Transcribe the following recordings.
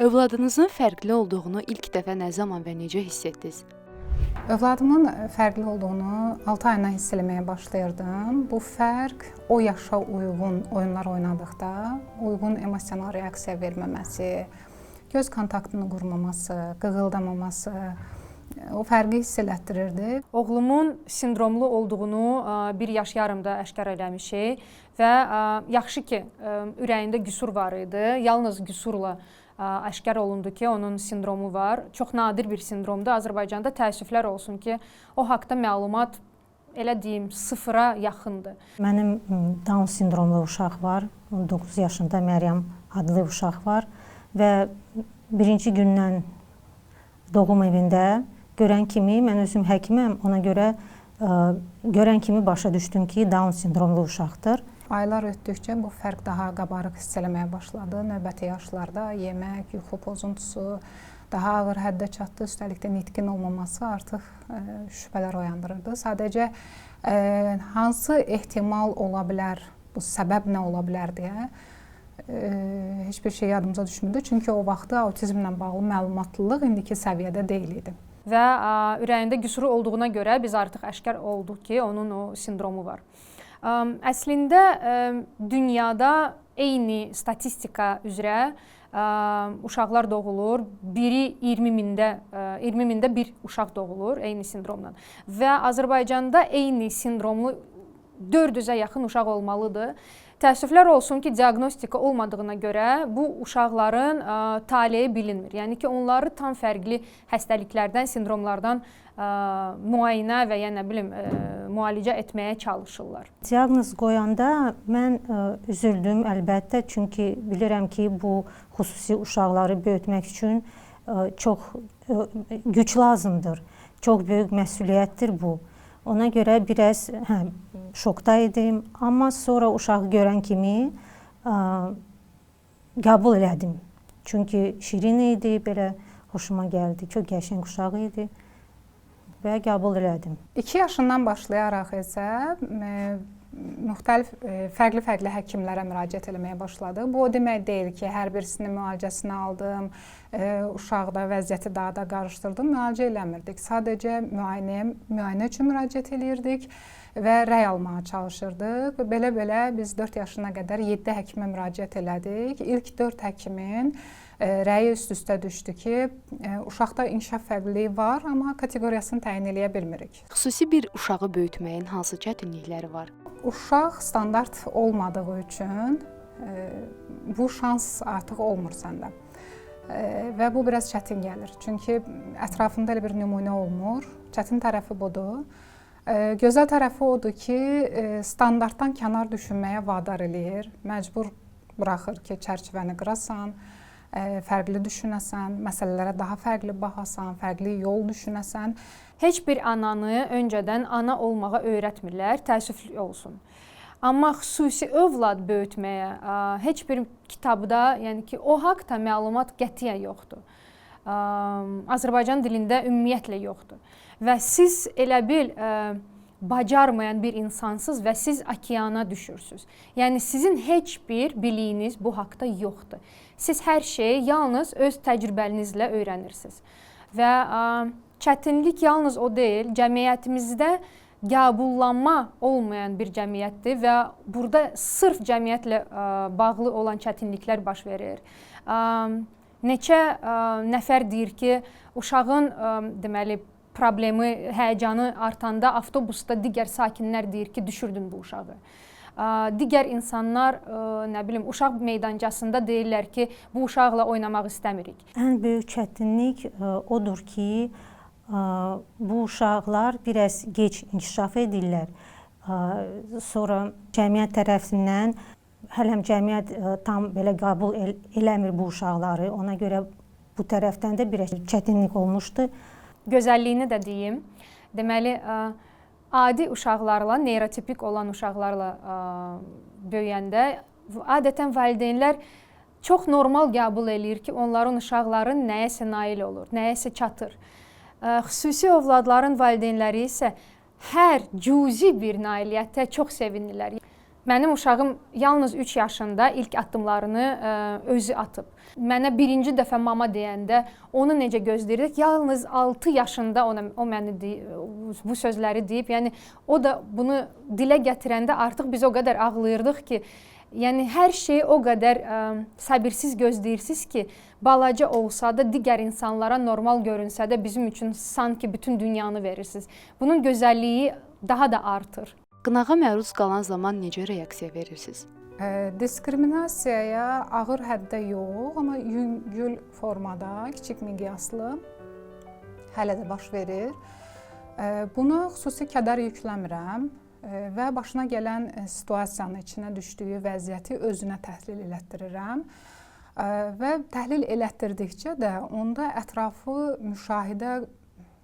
Övladınızın fərqli olduğunu ilk dəfə nə zaman və necə hiss etdiniz? Övladımın fərqli olduğunu 6 ayından hiss eləməyə başlayırdım. Bu fərq o yaşa uyğun oyunlar oynadıqda uyğun emosional reaksiya verməməsi, göz kontaktını qurmaması, qığıldamaması o fərqi hiss elətdirirdi. Oğlumun sindromlu olduğunu 1 yaş yarımda aşkar eləmişik və yaxşı ki, ürəyində qüsur var idi. Yalnız qüsurla aşkar olundu ki, onun sindromu var. Çox nadir bir sindromdur. Azərbaycanda təəssüflər olsun ki, o haqda məlumat elə deyim, sıfıra yaxındır. Mənim Down sindromlu uşaq var. 19 yaşında Məryəm adlı uşaq var və birinci gündən doğum evində görən kimi, mən özüm həkiməm, ona görə görən kimi başa düşdüm ki, Down sindromlu uşaqdır. Aylar ötdükcə bu fərq daha qabarıq hiss eləməyə başladı. Növbəti yaşlarda yemək, yuxu pozuntusu daha ağır həddə çatdı. Üstəlik də nitqin olmaması artıq şübhələr oyandırırdı. Sadəcə hansı ehtimal ola bilər, bu səbəb nə ola bilər deyə heç bir şey yadımıza düşmürdü. Çünki o vaxtı autizmlə bağlı məlumatlılıq indiki səviyyədə deyil idi. Və ürəyində qüsuru olduğuna görə biz artıq aşkar olduq ki, onun o sindromu var. Əslində dünyada eyni statistika üzrə uşaqlar doğulur. Biri 20 mində bir uşaq doğulur eyni sindromla. Və Azərbaycanda eyni sindromlu 400-ə yaxın uşaq olmalıdır. Təəssüflər olsun ki, diaqnostika olmadığına görə bu uşaqların taleyi bilinmir. Yəni ki, onları tam fərqli xəstəliklərdən, sindromlardan müayinə və ya nə bilim müalicə etməyə çalışırlar. Diaqnoz qoyanda mən üzüldüm əlbəttə, çünki bilirəm ki, bu xüsusi uşaqları böyütmək üçün çox güc lazımdır. Çox böyük məsuliyyətdir bu. Ona görə biraz şokda idim, amma sonra uşağı görən kimi qəbul elədim. Çünki şirin idi, belə xoşuma gəldi, çox qəşəng uşaq idi və qəbul elədim. 2 yaşından başlayaraq isə müxtəlif, fərqli həkimlərə müraciət etməyə başladı. Bu o demək deyil ki, hər birisinin müalicəsini aldım, uşaqda vəziyyəti daha da qarışdırdım, müalicə eləmirdik. Sadəcə müayinə üçün müraciət edirdik və rəy almağa çalışırdıq. Belə biz 4 yaşına qədər 7 həkimə müraciət elədik. İlk 4 həkimin rəyi üst-üstə düşdü ki, uşaqda inkişaf fərqliliyi var, amma kateqoriyasını təyin eləyə bilmirik. Xüsusi bir uşağı böyütməyin hansı çətinlikləri var? Uşaq standart olmadığı üçün bu şans artıq olmur səndə. Və bu biraz çətin gəlir. Çünki ətrafında elə bir nümunə olmur. Çətin tərəfi budur. Gözəl tərəfi odur ki, standartdan kənar düşünməyə vadar eləyir. Məcbur buraxır ki, çərçivəni qırasan, fərqli düşünəsən, məsələlərə daha fərqli baxasan, fərqli yol düşünəsən. Heç bir ananı öncədən ana olmağa öyrətmirlər, təəssüflü olsun. Amma xüsusi övlad böyütməyə heç bir kitabda, yəni ki, o haqda məlumat qətiyyən yoxdur. Azərbaycan dilində ümumiyyətlə yoxdur. Və siz elə bil bacarmayan bir insansınız və siz okeana düşürsünüz. Yəni sizin heç bir biliyiniz bu haqda yoxdur. Siz hər şeyi yalnız öz təcrübənizlə öyrənirsiniz. Və çətinlik yalnız o deyil, cəmiyyətimizdə qəbullanma olmayan bir cəmiyyətdir və burada sırf cəmiyyətlə bağlı olan çətinliklər baş verir. Neçə nəfər deyir ki, uşağın deməli problemi, həyəcanı artanda avtobusda digər sakinlər deyir ki, düşürdün bu uşağı. Digər insanlar, nə bilim, uşaq meydancasında deyirlər ki, bu uşaqla oynamaq istəmirik. Ən böyük çətinlik odur ki, bu uşaqlar biraz gec inkişaf edirlər. Sonra cəmiyyət tərəfindən hələm cəmiyyət tam belə qəbul eləmir bu uşaqları. Ona görə bu tərəfdən də biraz çətinlik olmuşdu. Gözəlliyini də deyim. Deməli, adi uşaqlarla, neyrotipik olan uşaqlarla böyüyəndə adətən valideynlər çox normal qəbul eləyir ki, onların uşaqları nəyəsə nail olur, nəyəsə çatır. Xüsusi övladların valideynləri isə hər cüzi bir nailiyyətə çox sevinirlər. Mənim uşağım yalnız 3 yaşında ilk addımlarını özü atıb. Mənə birinci dəfə mama deyəndə onu necə gözləyirdik? Yalnız 6 yaşında o mənə bu sözləri deyib. Yəni o da bunu dilə gətirəndə artıq biz o qədər ağlayırdıq ki, yəni hər şeyi o qədər səbirsiz gözləyirsiniz ki, balaca olsa da digər insanlara normal görünsə də bizim üçün sanki bütün dünyanı verirsiniz. Bunun gözəlliyi daha da artır. Qınağa məruz qalan zaman necə reaksiya verirsiniz? Diskriminasiyaya ağır həddə yox, amma yüngül formada, kiçik miqyaslı hələ də baş verir. Buna xüsusi kədər yükləmirəm və başına gələn situasiyanın içinə düşdüyü vəziyyəti özünə təhlil elətdirirəm. Və təhlil elətdirdikcə də onda ətrafı müşahidə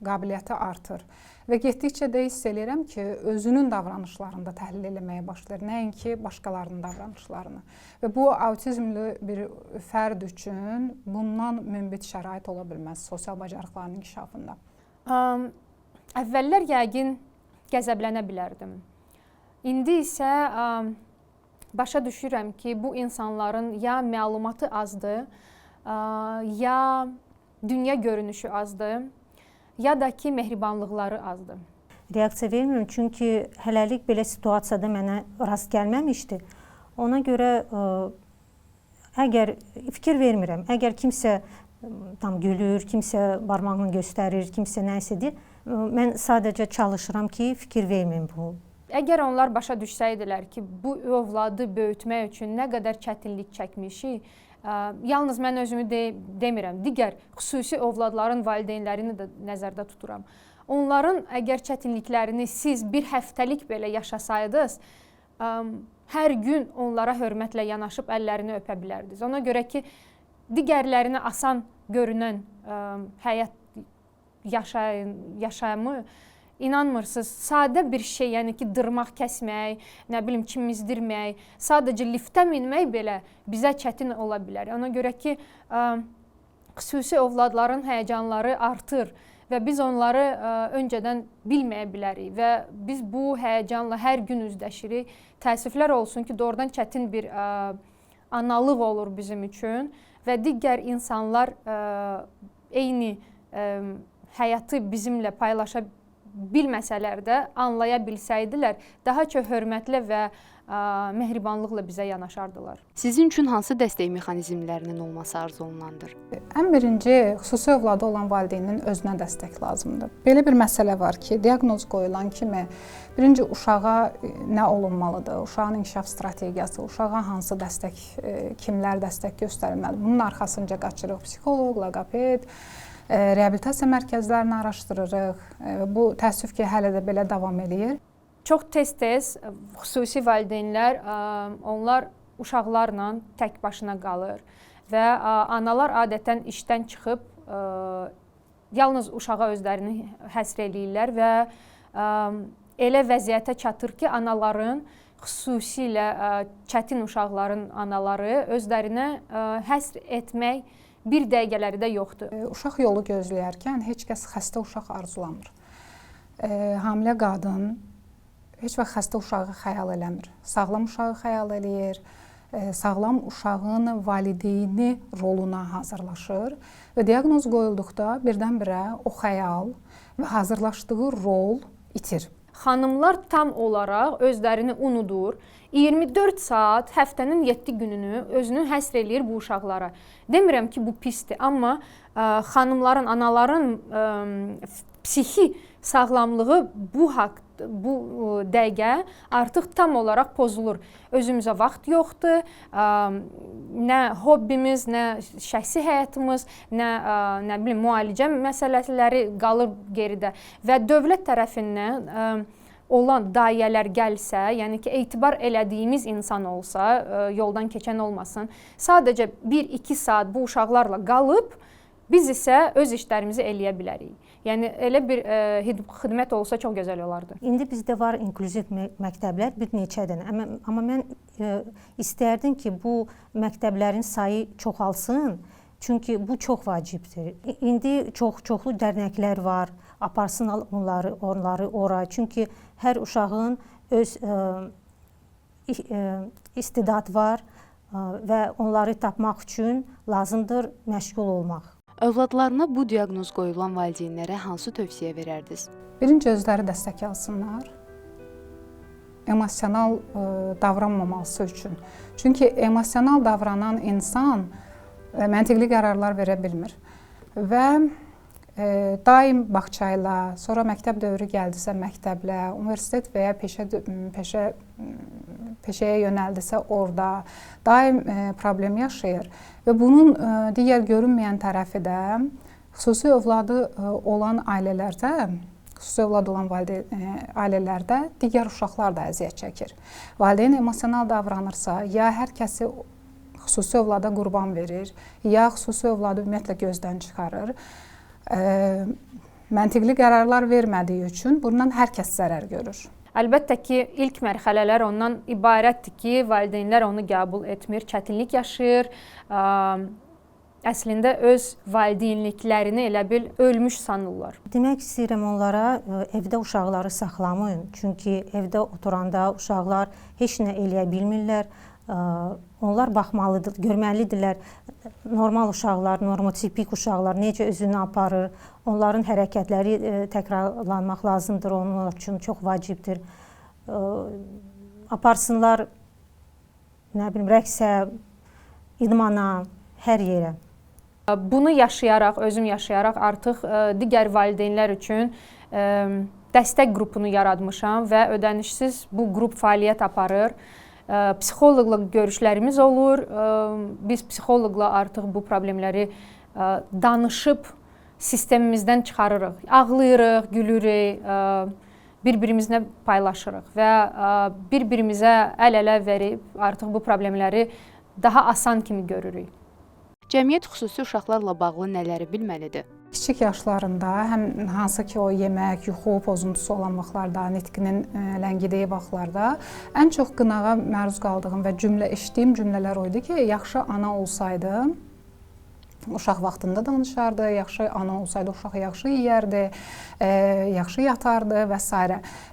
qabiliyyəti artır. Və getdikcə də hiss edirəm ki, özünün davranışlarında təhlil eləməyə başlayır, nəinki başqalarının davranışlarını. Və bu autizmli bir fərd üçün bundan münbit şərait ola bilməz sosial bacarıqların inkişafında. Əvvəllər yəqin qəzəblənə bilərdim. İndi isə başa düşürəm ki, bu insanların ya məlumatı azdır, ya dünya görünüşü azdır, ya da ki, mehribanlıqları azdır. Reaksiya vermirəm, çünki hələlik belə situasiyada mənə rast gəlməmişdi. Ona görə əgər fikir vermirəm, əgər kimsə tam gülür, kimsə barmağını göstərir, kimsə nəsə deyir, mən sadəcə çalışıram ki, fikir verməyim bu. Əgər onlar başa düşsəydilər ki, bu övladı böyütmək üçün nə qədər çətinlik çəkmişik, yalnız mən özümü demirəm, digər xüsusi övladların valideynlərini də nəzərdə tuturam. Onların əgər çətinliklərini siz bir həftəlik belə yaşasaydınız, hər gün onlara hörmətlə yanaşıb əllərini öpə bilərdiniz. Ona görə ki, digərlərinə asan görünən həyat yaşamı İnanmırsınız, sadə bir şey, yəni ki, dırmaq kəsmək, nə bilim, çimizdirmək, sadəcə liftə minmək belə bizə çətin ola bilər. Ona görə ki, xüsusi övladların həyəcanları artır və biz onları öncədən bilməyə bilərik və biz bu həyəcanla hər gün üzləşirik. Təəssüflər olsun ki, doğrudan çətin bir analıq olur bizim üçün və digər insanlar eyni həyatı bizimlə paylaşa bilməsələr də, anlaya bilsəydilər, daha çox hörmətlə və mehribanlıqla bizə yanaşardılar. Sizin üçün hansı dəstək mexanizmlərinin olması arzulanandır? Ən birinci, xüsusi övladı olan valideynin özünə dəstək lazımdır. Belə bir məsələ var ki, diaqnoz qoyulan kimi birinci uşağa nə olunmalıdır, uşağın inkişaf strategiyası, uşağa hansı dəstək, kimlər dəstək göstərilməli. Bunun arxasınca qaçırıq psixoloq, loqoped, reabilitasiya mərkəzlərini araşdırırıq. Bu təəssüf ki, hələ də belə davam edir. Çox tez-tez xüsusi valideynlər, onlar uşaqlarla tək başına qalır və analar adətən işdən çıxıb yalnız uşağa özlərini həsr eləyirlər və elə vəziyyətə çatır ki, anaların, xüsusilə çətin uşaqların anaları özlərinə həsr etmək bir dəqiqələri də yoxdur. Uşaq yolu gözləyərkən heç kəs xəstə uşaq arzulamır. Hamilə qadın heç vaxt xəstə uşağı xəyal eləmir. Sağlam uşağı xəyal eləyir, sağlam uşağın valideyni roluna hazırlaşır və diaqnoz qoyulduqda birdən-birə o xəyal və hazırlaşdığı rol itir. Xanımlar tam olaraq özlərini unudur, 24 saat həftənin 7 gününü özünü həsr eləyir bu uşaqlara. Demirəm ki, bu pisdir, amma xanımların, anaların psixi sağlamlığı bu dəqiqə artıq tam olaraq pozulur. Özümüzə vaxt yoxdur, nə hobbimiz, nə şəxsi həyatımız, nə bilim, müalicə məsələləri qalır geridə və dövlət tərəfindən olan dayiələr gəlsə, yəni ki, etibar elədiyimiz insan olsa, yoldan keçən olmasın, sadəcə 1-2 saat bu uşaqlarla qalıb, biz isə öz işlərimizi eləyə bilərik. Yəni, elə bir xidmət olsa çox gözəl olardı. İndi bizdə var inklüziv məktəblər, bir neçə dənə. Amma mən istərdim ki, bu məktəblərin sayı çoxalsın, çünki bu çox vacibdir. İndi çoxlu dərnəklər var, aparsın onları ora. Çünki hər uşağın öz istedad var və onları tapmaq üçün lazımdır məşğul olmaq. Övladlarına bu diaqnoz qoyulan valideynlərə hansı tövsiyə verərdiniz? Birinci özləri dəstək alsınlar. Emosional davranmaması üçün. Çünki emosional davranan insan məntiqli qərarlar verə bilmir. Və daim bağça ilə, sonra məktəb dövrü gəldisə məktəblə, universitet və ya peşəyə yönəldisə orada daim problem yaşayır. Və bunun digər görünməyən tərəfi də xüsusi övladı olan ailələrdə, xüsusi övlad olan ailələrdə digər uşaqlar da əziyyət çəkir. Valideyn emosional davranırsa, ya hər kəsi xüsusi övlada qurban verir, ya xüsusi övladı ümumiyyətlə gözdən çıxarır. Məntiqli qərarlar vermədiyi üçün bundan hər kəs zərər görür. Əlbəttə ki, ilk mərhələlər ondan ibarətdir ki, valideynlər onu qəbul etmir, çətinlik yaşayır. Əslində öz valideynliklərini elə bil ölmüş sanırlar. Demək istəyirəm onlara evdə uşaqları saxlamayın. Çünki evdə oturanda uşaqlar heç nə eləyə bilmirlər. Onlar baxmalıdır, görməlidirlər. Normal uşaqlar, normotipik uşaqlar necə özünü aparır, onların hərəkətləri təkrarlanmaq lazımdır, onlar üçün çox vacibdir. Aparsınlar, nə bilim, rəqsə, idmana, hər yerə. Bunu yaşayaraq, özüm yaşayaraq artıq digər valideynlər üçün dəstək qrupunu yaratmışam və ödənişsiz bu qrup fəaliyyət aparır. Psixoloqla görüşlərimiz olur. Biz psixoloqla artıq bu problemləri danışıb sistemimizdən çıxarırıq. Ağlayırıq, gülürük, bir-birimizlə paylaşırıq və bir-birimizə əl-ələ verib artıq bu problemləri daha asan kimi görürük. Cəmiyyət xüsusi uşaqlarla bağlı nələri bilməlidir? Kiçik yaşlarında həm hansı ki o yemək, yuxu pozuntusu olan vaxtlarda, nitqinin ləngidiyi vaxtlarda ən çox qınağa məruz qaldığım və eşitdiyim cümlələr o idi ki, yaxşı ana olsaydı, uşaq vaxtında danışardı, yaxşı ana olsaydı uşaq yaxşı yeyərdi, yaxşı yatardı və s.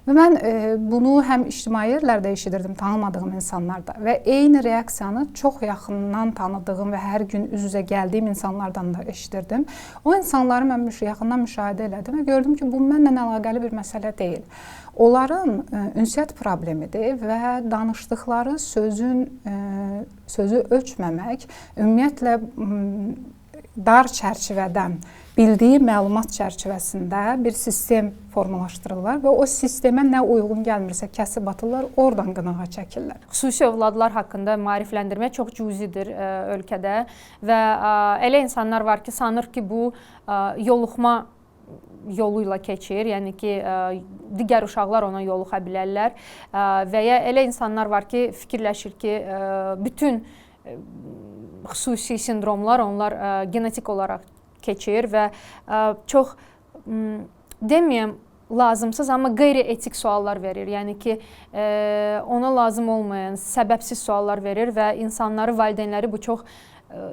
Və mən bunu həm ictimai yerlərdə eşidirdim, tanımadığım insanlarda və eyni reaksiyanı çox yaxından tanıdığım və hər gün üz-üzə gəldiyim insanlardan da eşidirdim. O insanları mən yaxından müşahidə elədim və gördüm ki, bu mənlə əlaqəli bir məsələ deyil. Onların ünsiyyət problemidir və danışdıqları sözü ölçməmək, ümumiyyətlə dar çərçivədən, bildiyi məlumat çərçivəsində bir sistem formalaşdırırlar və o sistemə nə uyğun gəlmirsə kəsib atırlar, oradan qınağa çəkirlər. Xüsusi övladlar haqqında maarifləndirmə çox cüzidir ölkədə və elə insanlar var ki, sanır ki, bu yoluxma yolu ilə keçir, yəni ki, digər uşaqlar ona yoluxa bilərlər və ya elə insanlar var ki, fikirləşir ki, bütün xüsusi sindromlar onlar genetik olaraq keçir və çox deməyəm lazımsız, amma qeyri-etik suallar verir. Yəni ki, ona lazım olmayan səbəbsiz suallar verir və insanları, valideynləri bu çox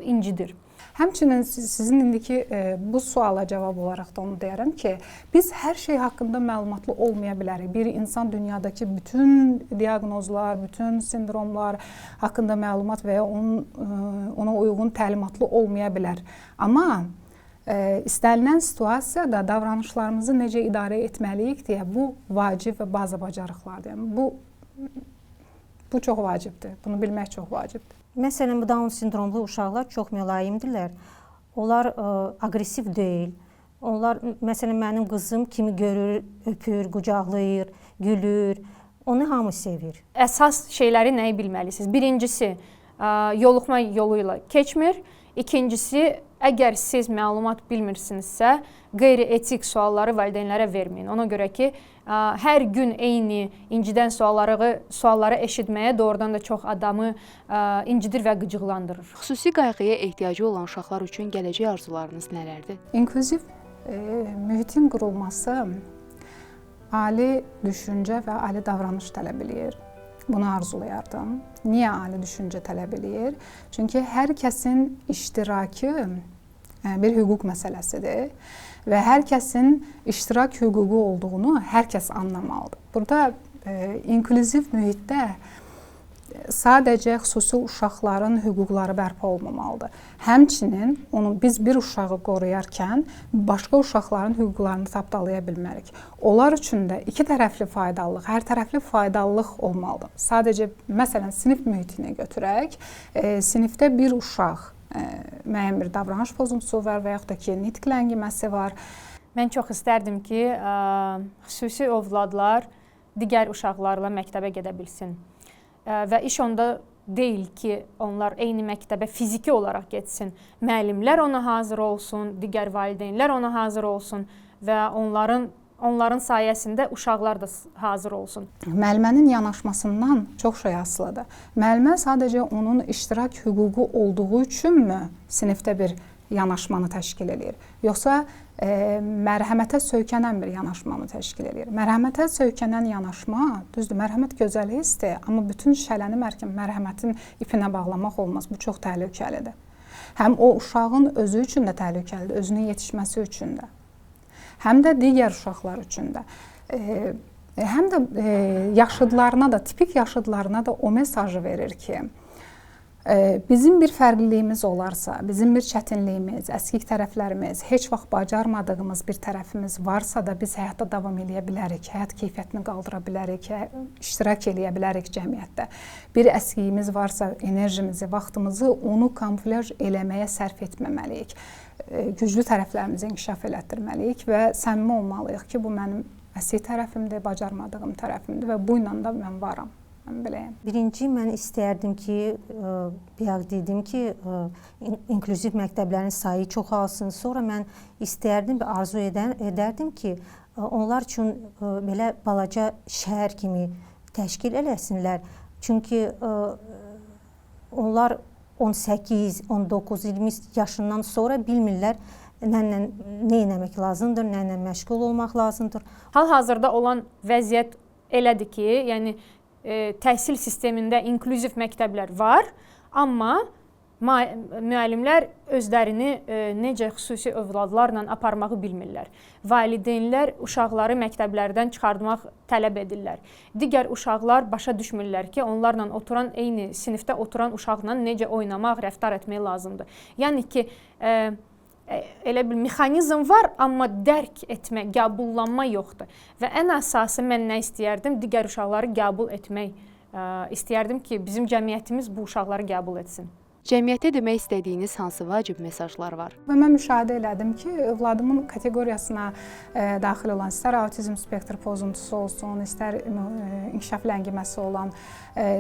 incidir. Həmçinin sizin indiki bu suala cavab olaraq da onu deyərəm ki, biz hər şey haqqında məlumatlı olmaya bilərik. Bir insan dünyadakı bütün diaqnozlar, bütün sindromlar haqqında məlumat və ya ona uyğun təlimatlı olmaya bilər. Amma istənilən situasiyada davranışlarımızı necə idarə etməliyik deyə bu vacib və baza bacarıqlardır. Yəni, bu çox vacibdir. Bunu bilmək çox vacibdir. Məsələn, Down sindromlu uşaqlar çox mülayimdirlər. Onlar aqressiv deyil. Onlar, məsələn, mənim qızım kimi görür, öpür, qucaqlayır, gülür. Onu hamı sevir. Əsas şeyləri nəyi bilməlisiniz? Birincisi, yoluxma yolu ilə keçmir. İkincisi, əgər siz məlumat bilmirsinizsə, qeyri-etik sualları valideynlərə verməyin. Ona görə ki, hər gün eyni incidən sualları eşitməyə doğrudan da çox adamı incidir və qıcıqlandırır. Xüsusi qayğıya ehtiyacı olan uşaqlar üçün gələcək arzularınız nələrdir? İnklüziv mühitin qurulması ali düşüncə və ali davranış tələb eləyir. Bunu arzulayardım. Niyə ali düşüncə tələb eləyir? Çünki hər kəsin iştirakı bir hüquq məsələsidir və hər kəsin iştirak hüququ olduğunu hər kəs anlamalıdır. Burada inklüziv mühitdə sadəcə xüsusi uşaqların hüquqları bərpa olmamalıdır. Həmçinin biz bir uşağı qoruyarkən başqa uşaqların hüquqlarını tapdalaya bilmərik. Onlar üçün də iki tərəfli faydalılıq, hər tərəfli faydalılıq olmalıdır. Sadəcə məsələn sinif mühitini götürək, sinifdə bir uşaq müəyyən bir davranış pozuntusu var və yaxud da ki, nitq ləngiməsi var. Mən çox istərdim ki, xüsusi övladlar digər uşaqlarla məktəbə gedə bilsin. Və iş onda deyil ki, onlar eyni məktəbə fiziki olaraq getsin. Müəllimlər ona hazır olsun, digər valideynlər ona hazır olsun və onların sayəsində uşaqlar da hazır olsun. Müəllimənin yanaşmasından çox şey asılıdır. Müəllimə sadəcə onun iştirak hüququ olduğu üçünmü sinifdə bir yanaşmanı təşkil edir? Yoxsa mərhəmətə söykənən bir yanaşmanı təşkil edir? Mərhəmətə söykənən yanaşma, düzdür, mərhəmət gözəl hissdir, amma bütün şələni mərhəmətin ipinə bağlamaq olmaz. Bu çox təhlükəlidir. Həm o uşağın özü üçün də təhlükəlidir, özünün yetişməsi üçün də. Həm də digər uşaqlar üçün də. Həm də yaşıdlarına da, tipik yaşıdlarına da o mesajı verir ki, bizim bir fərqliliyimiz olarsa, bizim bir çətinliyimiz, əskik tərəflərimiz, heç vaxt bacarmadığımız bir tərəfimiz varsa da biz həyatda davam edə bilərik, həyat keyfiyyətini qaldıra bilərik, iştirak edə bilərik cəmiyyətdə. Bir əskiyimiz varsa, enerjimizi, vaxtımızı onu kamuflaj eləməyə sərf etməməliyik. Güclü tərəflərimizi inkişaf elətdirməliyik və səmimi olmalıyıq ki, bu mənim əksik tərəfimdir, bacarmadığım tərəfimdir və bu ilə da mən varam. Birinci, mən istərdim ki, bayaq dedim ki, inklüziv məktəblərin sayı çoxalsın. Sonra mən istərdim və arzu edərdim ki, onlar üçün belə balaca şəhər kimi təşkil eləsinlər. Çünki onlar 18, 19, 20 yaşından sonra bilmirlər nə etmək lazımdır, nə məşğul olmaq lazımdır. Hal-hazırda olan vəziyyət elədir ki, yəni təhsil sistemində inklüziv məktəblər var, amma müəllimlər özlərini necə xüsusi övladlarla aparmağı bilmirlər. Valideynlər uşaqları məktəblərdən çıxartmaq tələb edirlər. Digər uşaqlar başa düşmürlər ki, onlarla oturan, eyni sinifdə oturan uşaqla necə oynamaq, rəftar etmək lazımdır. Yəni ki, elə bir mexanizm var, amma dərk etmə, qəbullanma yoxdur. Və ən əsası mən nə istəyərdim? Digər uşaqları qəbul etmək istəyərdim ki, bizim cəmiyyətimiz bu uşaqları qəbul etsin. Cəmiyyətə demək istədiyiniz hansı vacib mesajlar var? Və mən müşahidə elədim ki, övladımın kateqoriyasına daxil olan, istər autizm spektr pozuntusu olsun, istər inkişaf ləngiməsi olan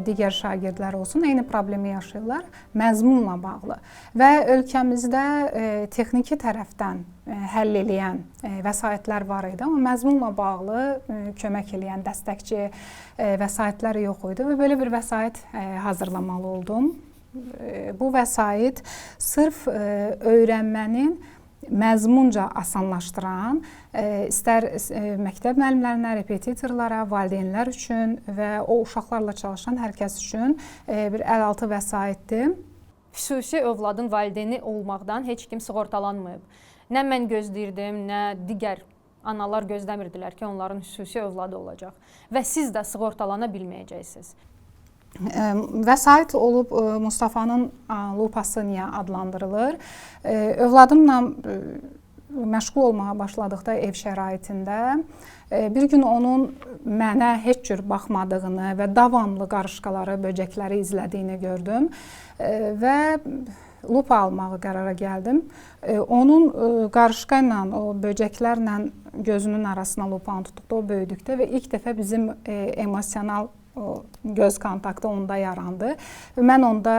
digər şagirdlər olsun, eyni problemi yaşayırlar məzmunla bağlı. Və ölkəmizdə texniki tərəfdən həll eləyən vəsaitlər var idi, amma məzmunla bağlı kömək eləyən dəstəkçi vəsaitlər yox idi və belə bir vəsait hazırlamalı oldum. Bu vəsait sırf öyrənmənin məzmunca asanlaşdıran, istər məktəb müəllimlərinə, repetitorlara, valideynlər üçün və o uşaqlarla çalışan hər kəs üçün bir əlaltı vəsaitdir. Xüsusi övladın valideyni olmaqdan heç kim sığortalanmayıb. Nə mən gözləyirdim, nə digər analar gözləmirdilər ki, onların xüsusi övladı olacaq və siz də sığortalana bilməyəcəksiniz. Vəsait olub Mustafanın lupası niyə adlandırılır? Övladımla məşğul olmağa başladıqda ev şəraitində bir gün onun mənə heç cür baxmadığını və davamlı qarışqaları, böcəkləri izlədiyini gördüm və lupa almağı qərara gəldim. Onun qarışqa ilə, o böcəklərlə gözünün arasına lupanı tutduqda o böyüdükdə və ilk dəfə bizim emosional göz kontaktı onda yarandı. Mən onda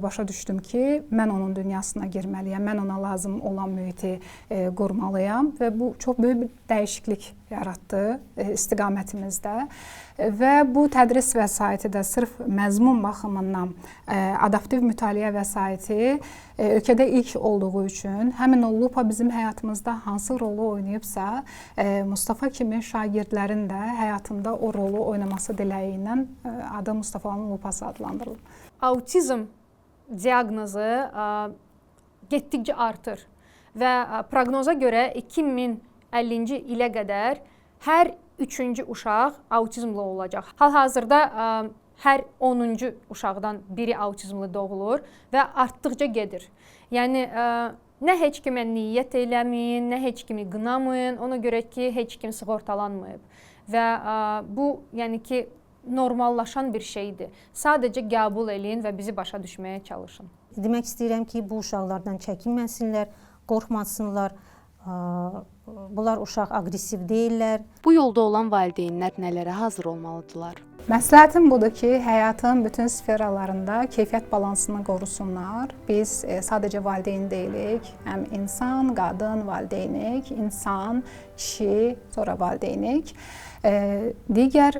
başa düşdüm ki, mən onun dünyasına girməliyəm, mən ona lazım olan mühiti qurmalıyam və bu çox böyük bir dəyişiklik yaratdı istiqamətimizdə. Və bu tədris vəsaiti də sırf məzmun baxımından adaptiv mütaliə vəsaiti ölkədə ilk olduğu üçün həmin o lupa bizim həyatımızda hansı rolu oynayıbsa, Mustafa kimi şagirdlərin də həyatında o rolu oynaması diləyi ilə adı Mustafanın lupası adlandırılıb. Autizm diaqnozu getdikcə artır və proqnoza görə 2050-ci ilə qədər hər üçüncü uşaq autizmlə olacaq. Hal-hazırda hər 10-cu uşaqdan biri autizmli doğulur və artdıqca gedir. Yəni nə heç kimə niyyət eləməyin, nə heç kimi qınamayın, ona görə ki, heç kim sığortalanmayıb. Və bu, yəni ki, normallaşan bir şeydir. Sadəcə qəbul eləyin və bizi başa düşməyə çalışın. Demək istəyirəm ki, bu uşaqlardan çəkinməsinlər, qorxmasınlar. Bunlar uşaq aqressiv deyillər. Bu yolda olan valideynlər nələrə hazır olmalıdırlar? Məsləhətim budur ki, həyatın bütün sferalarında keyfiyyət balansını qorusunlar. Biz sadəcə valideyn deyilik, həm insan, qadın valideynik, insan, kişi, sonra valideynik. Digər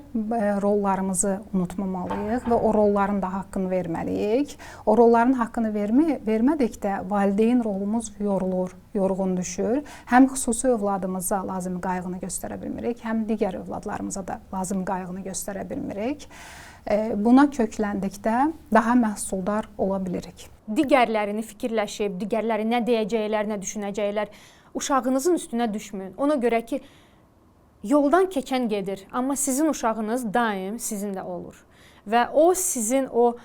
rollarımızı unutmamalıyıq və o rolların da haqqını verməliyik. O rolların haqqını vermədikdə valideyn rolumuz yorulur, yorğun düşür. Həm xüsusi övladımıza lazımi qayğını göstərə bilmirik, həm digər övladlarımıza da lazımi qayğını göstərə bilmirik. Buna kökləndikdə daha məhsuldar ola bilirik. Digərlərini fikirləşib, digərləri nə deyəcəklər, nə düşünəcəklər, uşağınızın üstünə düşməyin. Ona görə ki, yoldan keçən gedir, amma sizin uşağınız daim sizinlə olur. Və o sizin o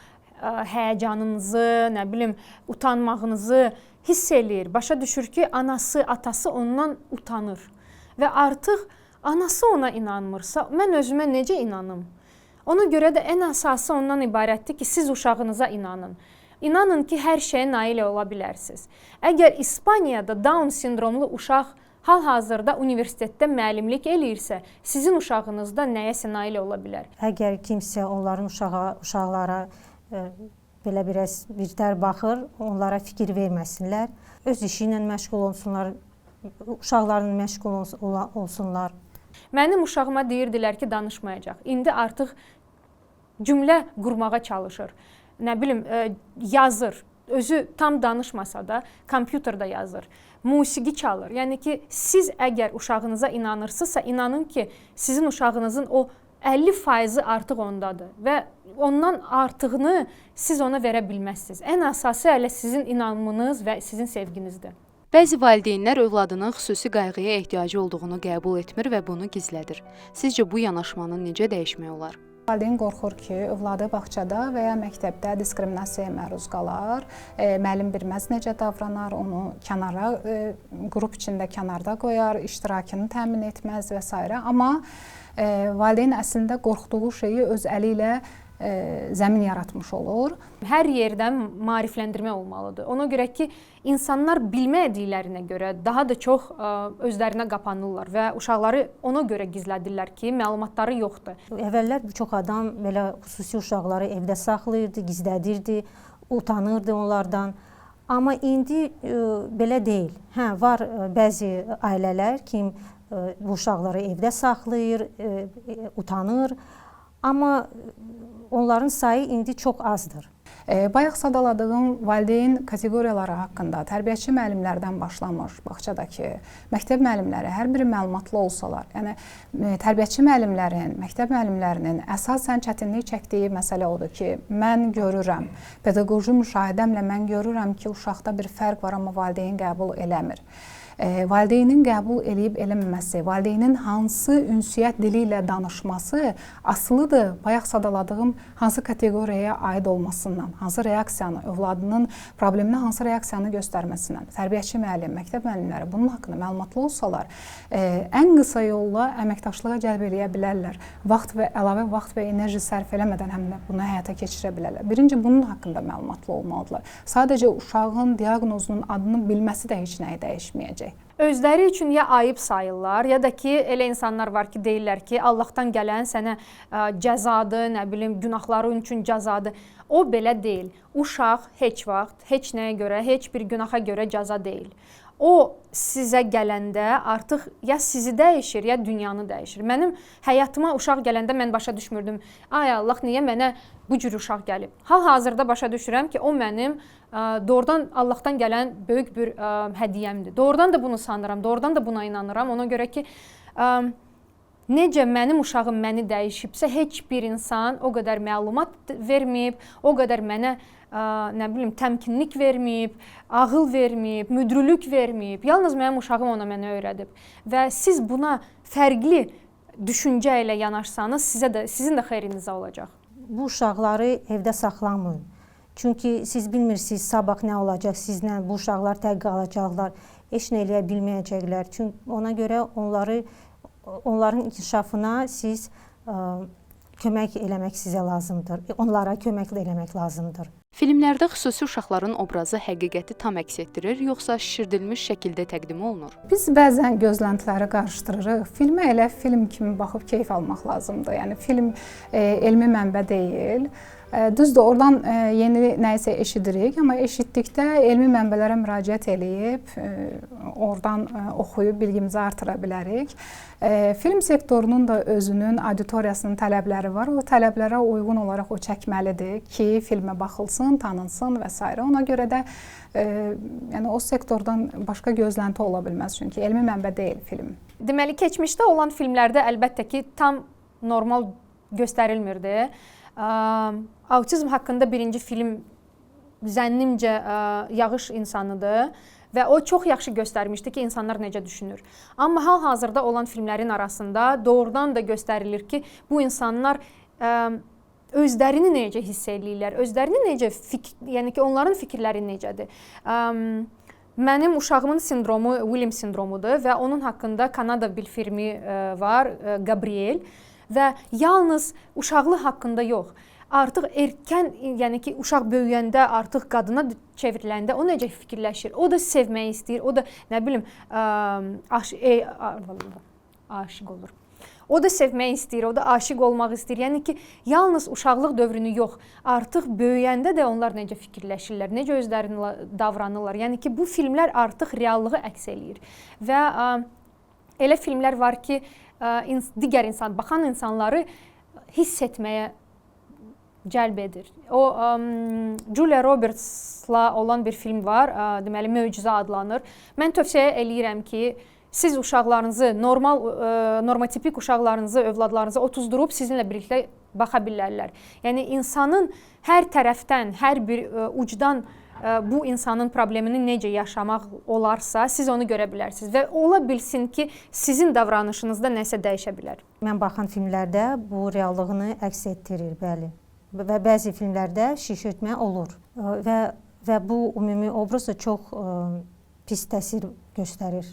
həyəcanınızı, nə bilim, utanmağınızı hiss eləyir. Başa düşür ki, anası, atası ondan utanır. Və artıq anası ona inanmırsa, mən özümə necə inanım? Ona görə də ən əsası ondan ibarətdir ki, siz uşağınıza inanın. İnanın ki, hər şeyə nail ola bilərsiniz. Əgər İspaniyada Down sindromlu uşaq hal-hazırda universitetdə müəllimlik eləyirsə, sizin uşağınız da nəyəsə nail ola bilər. Əgər kimsə onların uşaqlara belə birtər baxır, onlara fikir verməsinlər, öz işi ilə məşğul olsunlar, uşaqlarla məşğul olsunlar. Mənim uşağıma deyirdilər ki, danışmayacaq. İndi artıq cümlə qurmağa çalışır. Nə bilim, yazır. Özü tam danışmasa da kompüterdə yazır. Musiqi çalır. Yəni ki, siz əgər uşağınıza inanırsınızsa, inanın ki, sizin uşağınızın o 50% artıq ondadır və ondan artığını siz ona verə bilməzsiniz. Ən əsası hələ sizin inanmanız və sizin sevginizdir. Bəzi valideynlər övladının xüsusi qayğıya ehtiyacı olduğunu qəbul etmir və bunu gizlədir. Sizcə bu yanaşmanı necə dəyişmək olar? Valideyn qorxur ki, övladı bağçada və ya məktəbdə diskriminasiyaya məruz qalar, müəllim bilməz necə davranar, onu kənara, qrup içində kənarda qoyar, iştirakını təmin etməz və s. Amma valideyn əslində qorxduğu şeyi öz əli ilə zəmin yaratmış olur. Hər yerdən maarifləndirmə olmalıdır. Ona görə ki, insanlar bilmədiklərinə görə daha da çox özlərinə qapanırlar və uşaqları ona görə gizlədirlər ki, məlumatları yoxdur. Əvvəllər çox adam belə xüsusi uşaqları evdə saxlayırdı, gizlədirdi, utanırdı onlardan. Amma indi belə deyil. Var bəzi ailələr ki, bu uşaqları evdə saxlayır, utanır. Amma onların sayı indi çox azdır. Bayaq sadaladığım valideyn kateqoriyaları haqqında tərbiyəçi müəllimlərdən başlamış bağçadakı məktəb müəllimləri hər biri məlumatlı olsalar, yəni tərbiyəçi müəllimlərin, məktəb müəllimlərinin əsasən çətinlik çəkdiyi məsələ odur ki, mən görürəm, pedaqoji müşahidəmlə mən görürəm ki, uşaqda bir fərq var, amma valideyn qəbul eləmir. Valideynin qəbul eləyib eləməməsi, valideynin hansı ünsiyyət dili ilə danışması asılıdır bayaq sadaladığım hansı kateqoriyaya aid olmasından, hansı reaksiyanı, övladının probleminə hansı reaksiyanı göstərməsindən. Tərbiyəçi müəllim, məktəb müəllimləri bunun haqqında məlumatlı olsalar, ən qısa yolla əməkdaşlığa cəlb eləyə bilərlər. Əlavə vaxt və enerji sərf eləmədən həm də bunu həyata keçirə bilərlər. Birinci, bunun haqqında məlumatlı olmalıdırlar. Sadəcə uşağın diaqnozunun adını bilməsi də heç nəyi dəyişməyəcək. Özləri üçün ya ayıb sayırlar, ya da ki, elə insanlar var ki, deyirlər ki, Allahdan gələn sənə cəzadır, nə bilim, günahların üçün cəzadır. O belə deyil. Uşaq heç vaxt, heç nəyə görə, heç bir günaha görə cəza deyil. O sizə gələndə artıq ya sizi dəyişir, ya dünyanı dəyişir. Mənim həyatıma uşaq gələndə mən başa düşmürdüm. Ay Allah, niyə mənə bu cür uşaq gəlib? Hal-hazırda başa düşürəm ki, o mənim doğrudan Allahdan gələn böyük bir hədiyyəmdir. Doğrudan da bunu sanıram, doğrudan da buna inanıram. Ona görə ki, necə mənim uşağım məni dəyişibsə, heç bir insan o qədər məlumat verməyib, o qədər mənə nə bilim, təmkinlik verməyib, ağıl verməyib, müdürlük verməyib. Yalnız mənim uşağım ona mənə öyrədib. Və siz buna fərqli düşüncə ilə yanaşsanız, sizin də xeyrinizə olacaq. bu uşaqları evdə saxlamayın. Çünki siz bilmirsiniz sabah nə olacaq, sizlə bu uşaqlar tək qalacaqlar, heç nə eləyə bilməyəcəklər. Çünki ona görə onların inkişafına siz kömək eləmək sizə lazımdır. Onlara kömək eləmək lazımdır. Filmlərdə xüsusi uşaqların obrazı həqiqəti tam əks etdirir, yoxsa şişirdilmiş şəkildə təqdim olunur? Biz bəzən gözləntiləri qarışdırırıq. Filmə elə film kimi baxıb keyf almaq lazımdır. Yəni film elmi mənbə deyil. Düzdür, oradan yeni nəyisə eşidirik, amma eşitdikdə elmi mənbələrə müraciət eləyib, oradan oxuyub bilgimizi artıra bilərik. Film sektorunun da özünün auditoriyasının tələbləri var. O tələblərə uyğun olaraq o çəkməlidir ki, filmə baxılsın, tanınsın və s. Ona görə də yəni o sektordan başqa gözlənti ola bilməz, çünki elmi mənbə deyil film. Deməli, keçmişdə olan filmlərdə əlbəttə ki, tam normal göstərilmirdi. Autizm haqqında birinci film zənnimcə Yağış insanıdır və o çox yaxşı göstərmişdi ki, insanlar necə düşünür. Amma hal-hazırda olan filmlərin arasında doğrudan da göstərilir ki, bu insanlar özlərini necə hiss edirlər, özlərini necə yəni ki, onların fikirləri necədir. Mənim uşağımın sindromu William sindromudur və onun haqqında Kanada bir filmi var, Gabriel. Və yalnız uşaqlı haqqında yox, artıq erkən, yəni ki, uşaq böyüyəndə, artıq qadına çevriləndə o necə fikirləşir, o da sevmək istəyir, o da, nə bilim, aşiq olur. O da sevmək istəyir, o da aşiq olmaq istəyir. Yəni ki, yalnız uşaqlıq dövrünü yox, artıq böyüyəndə də onlar necə fikirləşirlər, necə özlərinə davranırlar. Yəni ki, bu filmlər artıq reallığı əks eləyir. Və elə filmlər var ki, digər baxan insanları hiss etməyə cəlb edir. O Julia Roberts'la olan bir film var, deməli Möcüzə adlanır. Mən tövsiyə eləyirəm ki, siz uşaqlarınızı, normatipik uşaqlarınızı, övladlarınızı otuzdurub sizinlə birlikdə baxa bilərlər. Yəni insanın hər tərəfdən, hər bir ucdan bu insanın problemini necə yaşamaq olarsa, siz onu görə bilərsiniz və ola bilsin ki, sizin davranışınızda nəsə dəyişə bilər. Mən baxan filmlərdə bu reallığını əks etdirir, bəli. Və bəzi filmlərdə şişirtmə olur və bu ümumi obraz da çox pis təsir göstərir.